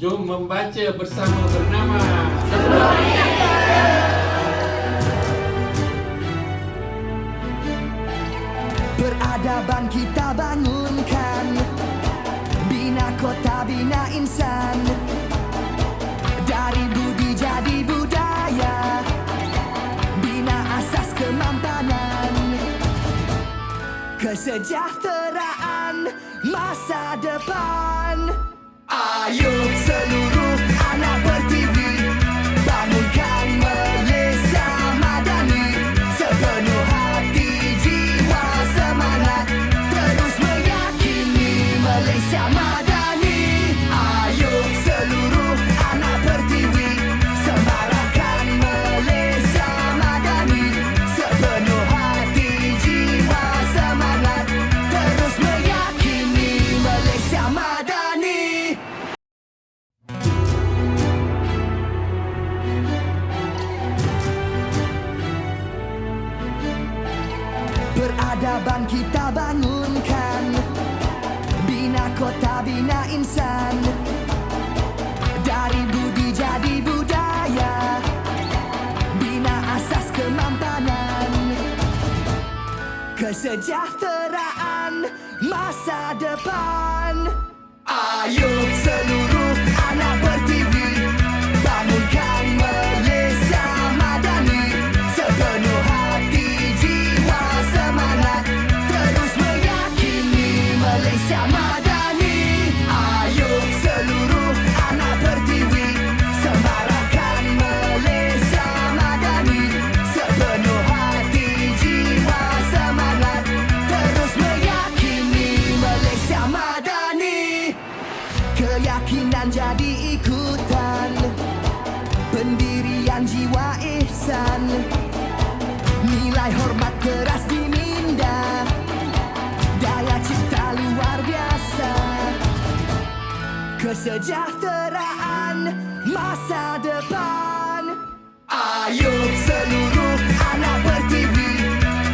Jom membaca bersama bernama Peradaban kita bangunkan, bina kota, bina insan. Dari budi jadi budaya, bina asas kemampanan. Kesejahteraan masa depan. Ayo seluruh anak berTV, bangunkan Malaysia Madani. Sepenuh hati, jiwa, semangat, terus meyakini Malaysia Madani. Ayo seluruh anak berTV, sembarakan Malaysia Madani. Sepenuh hati, jiwa, semangat, terus meyakini Malaysia Madani. Peradaban kita bangunkan, bina kota, bina insan. Dari budi jadi budaya, bina asas kemampanan. Kesejahteraan masa depan. Ayo seluruh anak berTV, bangunkan Malaysia Madani. Sepenuh hati, jiwa, semangat, terus meyakini Malaysia Madani. Ayo seluruh anak berTV, sembarakan Malaysia Madani. Sepenuh hati, jiwa, semangat, terus meyakini Malaysia Madani. Keyakinan jadi ikutan, pendirian jiwa ihsan. Nilai hormat keras diminda, daya cipta luar biasa. Kesejahteraan masa depan. Ayo seluruh anak berTV,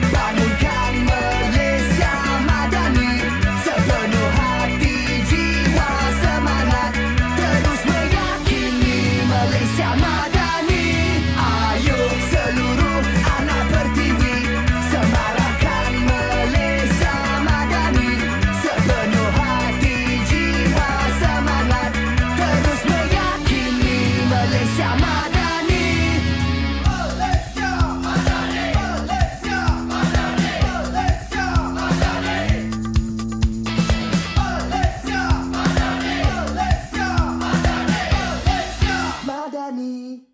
bangunkan Malaysia Madani. Sepenuh hati, jiwa, semangat, terus meyakini Malaysia Madani. Ayo seluruh anak berTV, sembarakan Malaysia Madani. Sepenuh hati, jiwa, semangat, terus meyakini Malaysia Madani. Malaysia Madani, Malaysia Madani, Malaysia Madani. Malaysia Madani, Malaysia Madani, Malaysia Madani.